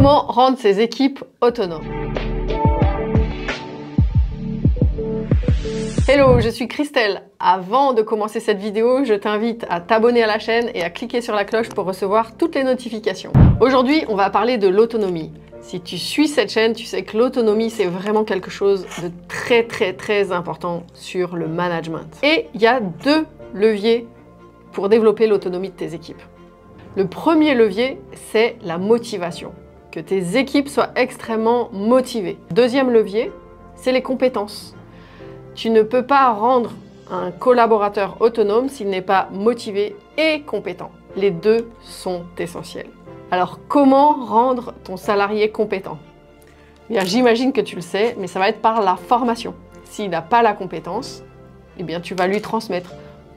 Comment rendre ses équipes autonomes? Hello, je suis Christelle. Avant de commencer cette vidéo, je t'invite à t'abonner à la chaîne et à cliquer sur la cloche pour recevoir toutes les notifications. Aujourd'hui, on va parler de l'autonomie. Si tu suis cette chaîne, tu sais que l'autonomie, c'est vraiment quelque chose de très important sur le management. Et il y a deux leviers pour développer l'autonomie de tes équipes. Le premier levier, c'est la motivation. Que tes équipes soient extrêmement motivées. Deuxième levier, c'est les compétences. Tu ne peux pas rendre un collaborateur autonome s'il n'est pas motivé et compétent. Les deux sont essentiels. Alors, comment rendre ton salarié compétent? Bien, j'imagine que tu le sais, mais ça va être par la formation. S'il n'a pas la compétence, eh bien, tu vas lui transmettre.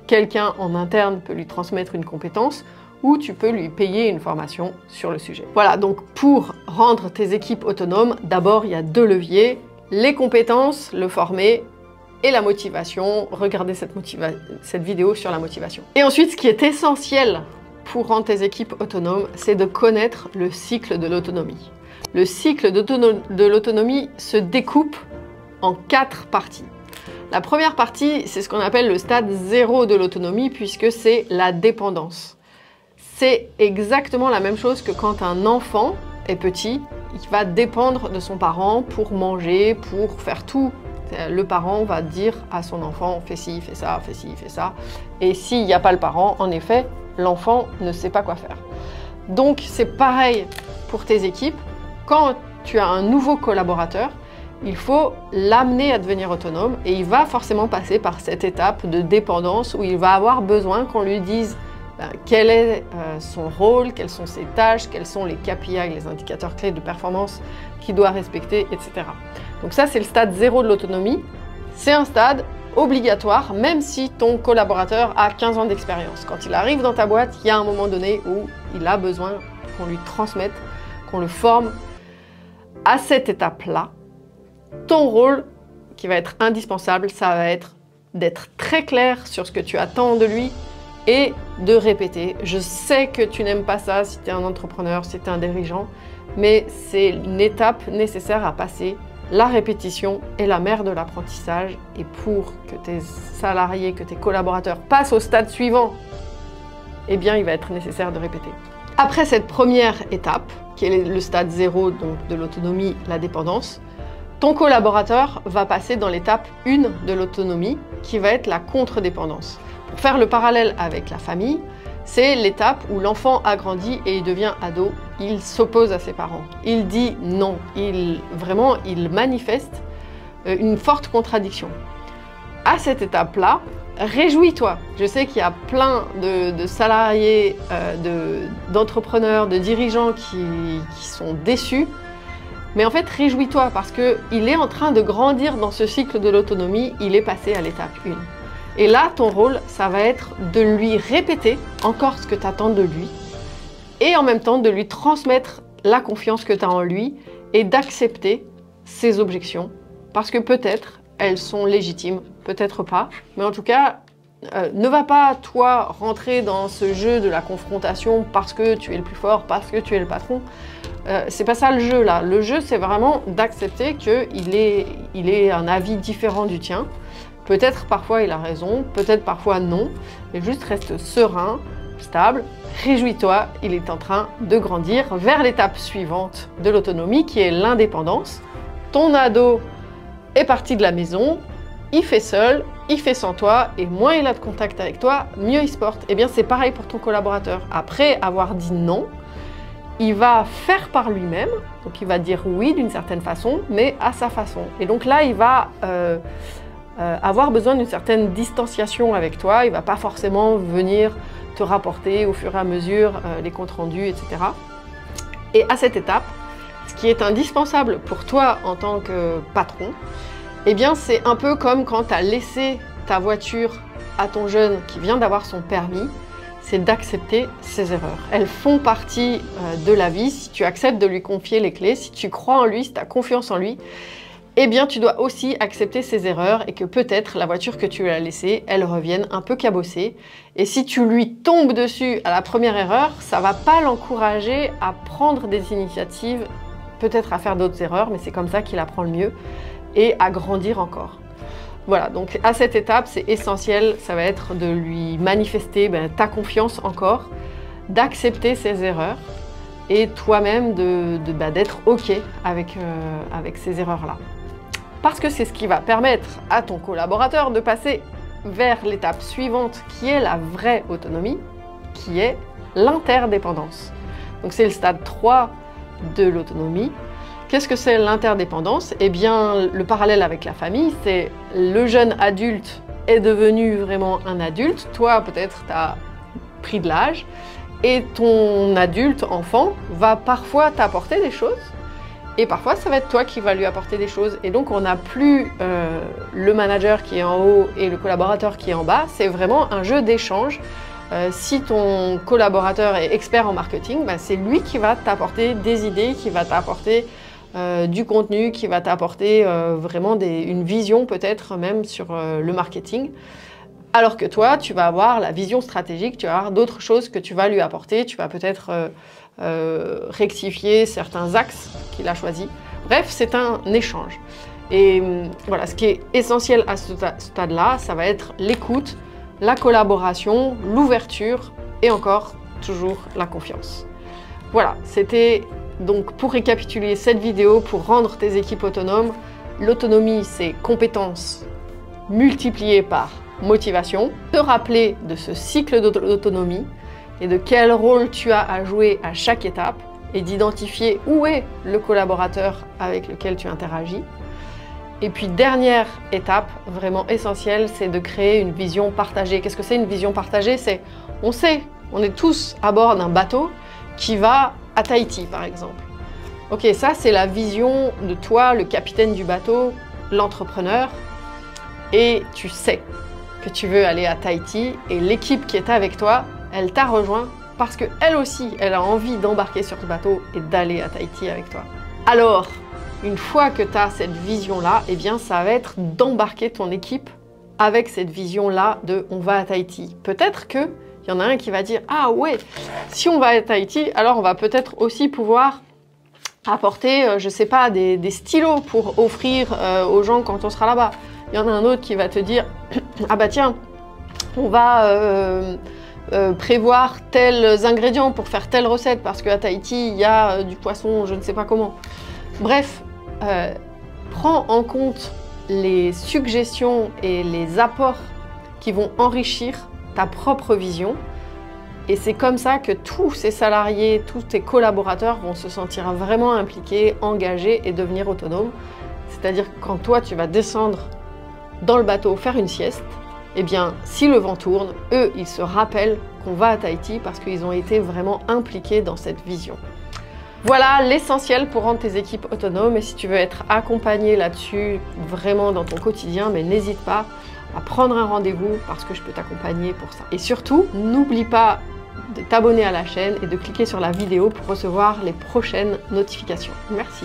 Quelqu'un en interne peut lui transmettre une compétence ou tu peux lui payer une formation sur le sujet. Voilà, donc pour rendre tes équipes autonomes, d'abord, il y a deux leviers. Les compétences, le former, et la motivation. Regardez cette vidéo sur la motivation. Et ensuite, ce qui est essentiel pour rendre tes équipes autonomes, c'est de connaître le cycle de l'autonomie. Le cycle de l'autonomie se découpe en 4 parties. La première partie, c'est ce qu'on appelle le stade 0 de l'autonomie, puisque c'est la dépendance. C'est exactement la même chose que quand un enfant est petit, il va dépendre de son parent pour manger, pour faire tout. Le parent va dire à son enfant « fais ci, fais ça, fais ci, fais ça ». Et s'il n'y a pas le parent, en effet, l'enfant ne sait pas quoi faire. Donc c'est pareil pour tes équipes. Quand tu as un nouveau collaborateur, il faut l'amener à devenir autonome et il va forcément passer par cette étape de dépendance où il va avoir besoin qu'on lui dise quel est son rôle, quelles sont ses tâches, quels sont les KPI, les indicateurs clés de performance qu'il doit respecter, etc. Donc ça, c'est le stade 0 de l'autonomie. C'est un stade obligatoire, même si ton collaborateur a 15 ans d'expérience. Quand il arrive dans ta boîte, il y a un moment donné où il a besoin qu'on lui transmette, qu'on le forme. À cette étape-là, ton rôle, qui va être indispensable, ça va être d'être très clair sur ce que tu attends de lui, et de répéter. Je sais que tu n'aimes pas ça si tu es un entrepreneur, si tu es un dirigeant, mais c'est une étape nécessaire à passer. La répétition est la mère de l'apprentissage et pour que tes salariés, que tes collaborateurs passent au stade suivant, eh bien il va être nécessaire de répéter. Après cette première étape, qui est le stade 0 donc de l'autonomie, la dépendance, ton collaborateur va passer dans l'étape 1 de l'autonomie, qui va être la contre-dépendance. Pour faire le parallèle avec la famille, c'est l'étape où l'enfant a grandi et il devient ado. Il s'oppose à ses parents. Il dit non. Il manifeste une forte contradiction. À cette étape-là, réjouis-toi. Je sais qu'il y a plein de salariés, d'entrepreneurs, de dirigeants qui sont déçus. Mais en fait, réjouis-toi parce qu'il est en train de grandir dans ce cycle de l'autonomie. Il est passé à l'étape 1. Et là, ton rôle, ça va être de lui répéter encore ce que tu attends de lui et en même temps de lui transmettre la confiance que tu as en lui et d'accepter ses objections parce que peut-être elles sont légitimes, peut-être pas, mais en tout cas, ne va pas, toi, rentrer dans ce jeu de la confrontation parce que tu es le plus fort, parce que tu es le patron. C'est pas ça le jeu là. Le jeu, c'est vraiment d'accepter qu'il ait un avis différent du tien. Peut-être parfois il a raison, peut-être parfois non, mais juste reste serein, stable, réjouis-toi, il est en train de grandir vers l'étape suivante de l'autonomie qui est l'indépendance. Ton ado est parti de la maison, il fait seul, il fait sans toi et moins il a de contact avec toi, mieux il se porte. Eh bien c'est pareil pour ton collaborateur. Après avoir dit non, il va faire par lui-même, donc il va dire oui d'une certaine façon, mais à sa façon. Et donc là il va avoir besoin d'une certaine distanciation avec toi, il ne va pas forcément venir te rapporter au fur et à mesure les comptes rendus, etc. Et à cette étape, ce qui est indispensable pour toi en tant que patron, eh bien c'est un peu comme quand tu as laissé ta voiture à ton jeune qui vient d'avoir son permis, c'est d'accepter ses erreurs. Elles font partie de la vie. Si tu acceptes de lui confier les clés, si tu crois en lui, si tu as confiance en lui, eh bien tu dois aussi accepter ces erreurs et que peut-être la voiture que tu lui as laissée, elle revienne un peu cabossée. Et si tu lui tombes dessus à la première erreur, ça va pas l'encourager à prendre des initiatives, peut-être à faire d'autres erreurs, mais c'est comme ça qu'il apprend le mieux, et à grandir encore. Voilà, donc à cette étape, c'est essentiel, ça va être de lui manifester ta confiance encore, d'accepter ses erreurs, et toi-même d'être OK avec ces erreurs-là. Parce que c'est ce qui va permettre à ton collaborateur de passer vers l'étape suivante qui est la vraie autonomie, qui est l'interdépendance. Donc c'est le stade 3 de l'autonomie. Qu'est-ce que c'est l'interdépendance? Eh bien, le parallèle avec la famille, c'est le jeune adulte est devenu vraiment un adulte. Toi, peut-être, tu as pris de l'âge. Et ton adulte enfant va parfois t'apporter des choses et parfois ça va être toi qui vas lui apporter des choses. Et donc on n'a plus le manager qui est en haut et le collaborateur qui est en bas, c'est vraiment un jeu d'échange. Si ton collaborateur est expert en marketing, c'est lui qui va t'apporter des idées, qui va t'apporter du contenu, qui va t'apporter vraiment une vision peut-être même sur le marketing. Alors que toi, tu vas avoir la vision stratégique, tu vas avoir d'autres choses que tu vas lui apporter, tu vas peut-être rectifier certains axes qu'il a choisis. Bref, c'est un échange. Et voilà, ce qui est essentiel à ce stade-là, ça va être l'écoute, la collaboration, l'ouverture et encore, toujours la confiance. Voilà, c'était donc pour récapituler cette vidéo, pour rendre tes équipes autonomes. L'autonomie, c'est compétences multipliées par motivation, te rappeler de ce cycle d'autonomie et de quel rôle tu as à jouer à chaque étape et d'identifier où est le collaborateur avec lequel tu interagis. Et puis dernière étape vraiment essentielle, c'est de créer une vision partagée. Qu'est-ce que c'est une vision partagée? C'est, on sait, on est tous à bord d'un bateau qui va à Tahiti par exemple. Ok, ça c'est la vision de toi, le capitaine du bateau, l'entrepreneur, et tu sais que tu veux aller à Tahiti et l'équipe qui est avec toi, elle t'a rejoint parce qu'elle aussi, elle a envie d'embarquer sur ce bateau et d'aller à Tahiti avec toi. Alors, une fois que tu as cette vision-là, eh bien ça va être d'embarquer ton équipe avec cette vision-là de on va à Tahiti. Peut-être qu'il y en a un qui va dire ah ouais, si on va à Tahiti, alors on va peut-être aussi pouvoir apporter, je sais pas, des stylos pour offrir aux gens quand on sera là-bas. Il y en a un autre qui va te dire ah bah tiens, on va prévoir tels ingrédients pour faire telle recette parce qu'à Tahiti il y a du poisson, je ne sais pas comment. Bref, prends en compte les suggestions et les apports qui vont enrichir ta propre vision. Et c'est comme ça que tous ces salariés, tous tes collaborateurs vont se sentir vraiment impliqués, engagés et devenir autonomes. C'est-à-dire que quand toi tu vas descendre dans le bateau faire une sieste, eh bien si le vent tourne, eux ils se rappellent qu'on va à Tahiti parce qu'ils ont été vraiment impliqués dans cette vision. Voilà l'essentiel pour rendre tes équipes autonomes, et si tu veux être accompagné là-dessus vraiment dans ton quotidien, mais n'hésite pas à prendre un rendez-vous parce que je peux t'accompagner pour ça. Et surtout, n'oublie pas de t'abonner à la chaîne et de cliquer sur la vidéo pour recevoir les prochaines notifications. Merci.